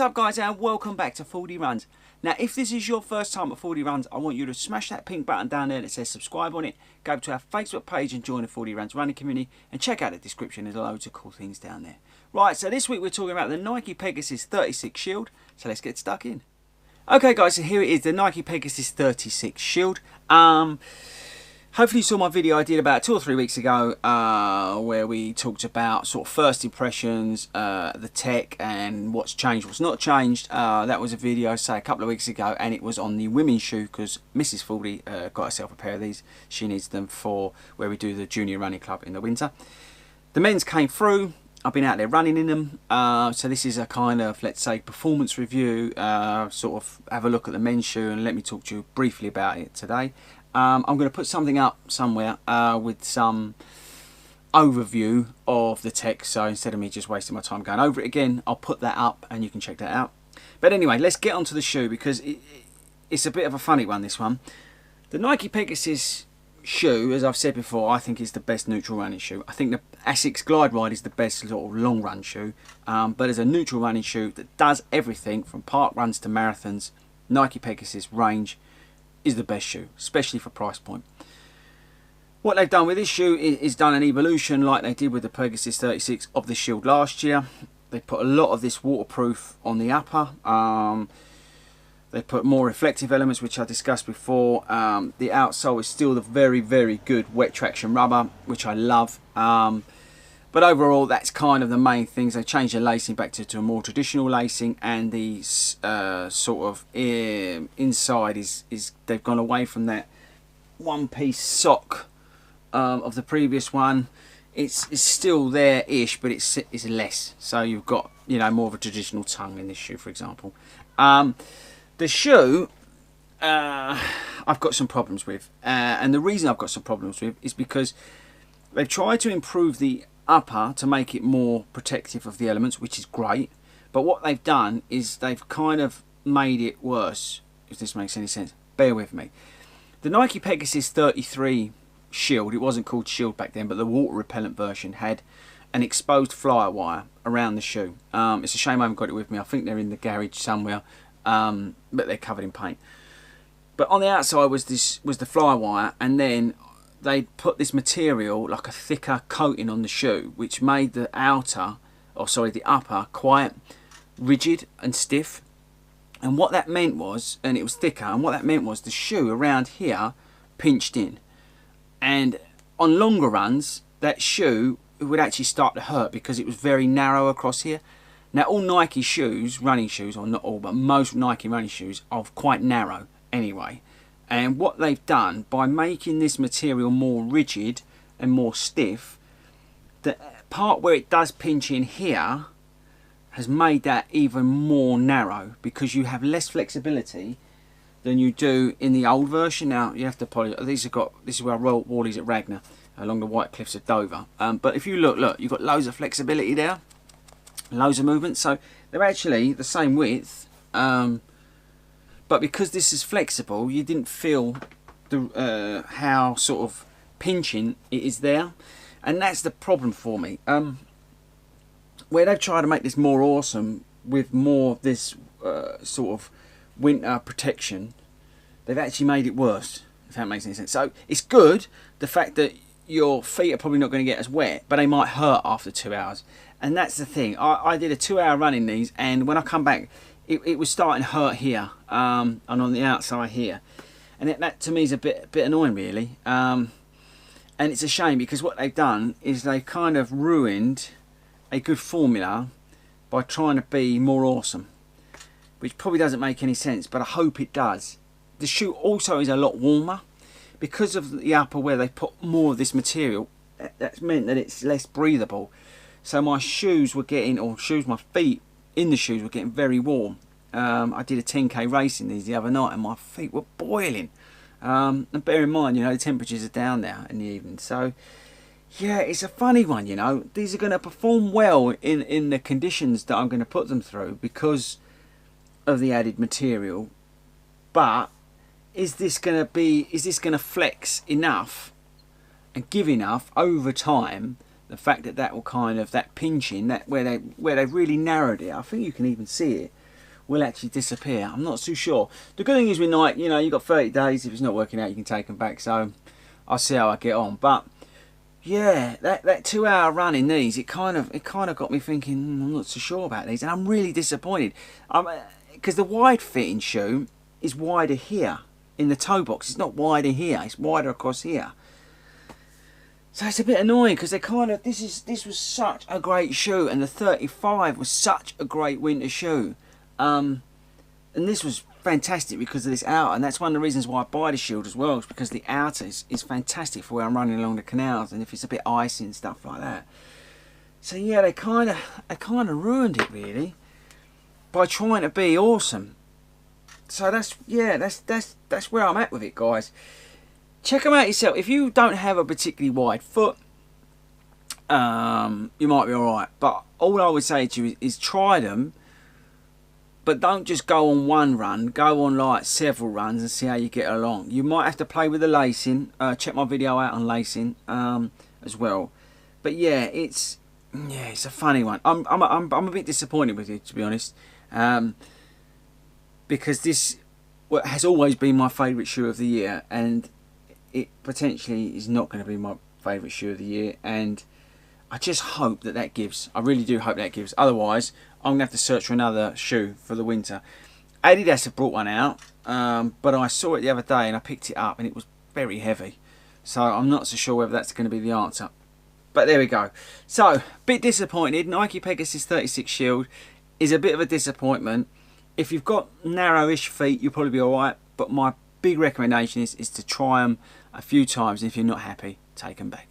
What's up guys, and welcome back to Fordy Runs. Now if this is your first time at Fordy Runs, I want you to smash that pink button down there that says subscribe on it. Go to our Facebook page and join the Fordy Runs running community, and check out the description, there's loads of cool things down there. Right, so this week we're talking about the Nike Pegasus 36 Shield, so let's get stuck in. Okay guys, so here it is, the Nike Pegasus 36 Shield. Hopefully you saw my video I did about 2 or 3 weeks ago where we talked about sort of first impressions, the tech and what's changed, what's not changed. That was a video, say, a couple of weeks ago, and it was on the women's shoe because Mrs. Fordy got herself a pair of these. She needs them for where we do the junior running club in the winter. The men's came through. I've been out there running in them, so this is a kind of, let's say, performance review, sort of have a look at the men's shoe and let me talk to you briefly about it today. I'm going to put something up somewhere with some overview of the tech, so instead of me just wasting my time going over it again, I'll put that up and you can check that out. But anyway, let's get onto the shoe because it's a bit of a funny one, this one. The Nike Pegasus shoe, as I've said before, I think is the best neutral running shoe. I think the Asics Glide Ride is the best sort of long run shoe, but as a neutral running shoe that does everything from park runs to marathons, Nike Pegasus range is the best shoe, especially for price point. What they've done with this shoe is done an evolution like they did with the Pegasus 36 of the Shield last year. They put a lot of this waterproof on the upper. They put more reflective elements, which I discussed before. The outsole is still the very, very good wet traction rubber, which I love. But overall, that's kind of the main things. They changed the lacing back to a more traditional lacing, and the sort of inside is they've gone away from that one-piece sock of the previous one. It's still there-ish, but it's less. So you've got, you know, more of a traditional tongue in this shoe, for example. The shoe I've got some problems with, and the reason I've got some problems with is because they've tried to improve the upper to make it more protective of the elements, which is great, but what they've done is they've kind of made it worse, if this makes any sense. Bear with me. The Nike Pegasus 33 Shield, it wasn't called Shield back then, but the water repellent version had an exposed flyer wire around the shoe. It's a shame I haven't got it with me. I think they're in the garage somewhere, but they're covered in paint. But on the outside was the flyer wire, and then they put this material, like a thicker coating on the shoe, which made the upper quite rigid and stiff. And what that meant was, and it was thicker, and what that meant was the shoe around here pinched in. And on longer runs, that shoe would actually start to hurt because it was very narrow across here. Now all Nike shoes, running shoes, or not all, but most Nike running shoes are quite narrow anyway. And what they've done, by making this material more rigid and more stiff, the part where it does pinch in here has made that even more narrow because you have less flexibility than you do in the old version. Now you have to apologise. This is where I wore these at Ragnar along the White Cliffs of Dover. But if you look, you've got loads of flexibility there, loads of movement. So they're actually the same width. But because this is flexible, you didn't feel the how sort of pinching it is there, and that's the problem for me. Where they've tried to make this more awesome with more of this sort of winter protection, they've actually made it worse, if that makes any sense. So it's good, the fact that your feet are probably not going to get as wet, but they might hurt after 2 hours. And that's the thing. I did a 2-hour run in these, and when I come back, it was starting to hurt here, and on the outside here, and that to me is a bit annoying, really. And it's a shame because what they've done is they've kind of ruined a good formula by trying to be more awesome, which probably doesn't make any sense, but I hope it does. The shoe also is a lot warmer because of the upper where they put more of this material. That's meant that it's less breathable. So my shoes were getting, my feet in the shoes were getting very warm. I did a 10k race in these the other night and my feet were boiling. And bear in mind, you know, the temperatures are down there in the evening. So yeah, it's a funny one, you know. These are going to perform well in the conditions that I'm going to put them through because of the added material. But is this going to flex enough and give enough over time? The fact that will kind of, that pinching, that where they really narrowed it, I think you can even see it, will actually disappear. I'm not too sure. The good thing is with Nike, you know, you've got 30 days. If it's not working out, you can take them back. So I'll see how I get on. But yeah, that 2 hour run in these, it kind of got me thinking, I'm not so sure about these, and I'm really disappointed. Because the wide fitting shoe is wider here in the toe box. It's not wider here. It's wider across here. So it's a bit annoying because they kind of, this was such a great shoe, and the 35 was such a great winter shoe, and this was fantastic because of this outer, and that's one of the reasons why I buy the Shield as well, is because the outer is fantastic for where I'm running along the canals, and if it's a bit icy and stuff like that. So yeah, they kind of ruined it really by trying to be awesome. So that's where I'm at with it, guys. Check them out yourself. If you don't have a particularly wide foot, you might be alright. But all I would say to you is try them, but don't just go on one run. Go on like several runs and see how you get along. You might have to play with the lacing. Check my video out on lacing as well. But yeah, it's a funny one. I'm a bit disappointed with it, to be honest, because this has always been my favourite shoe of the year, and it potentially is not going to be my favourite shoe of the year, and I just hope that gives. I really do hope that gives. Otherwise, I'm going to have to search for another shoe for the winter. Adidas have brought one out, but I saw it the other day and I picked it up and it was very heavy. So I'm not so sure whether that's going to be the answer. But there we go. So, bit disappointed. Nike Pegasus 36 Shield is a bit of a disappointment. If you've got narrowish feet, you'll probably be alright, but my big recommendation is to try them a few times, and if you're not happy, take them back.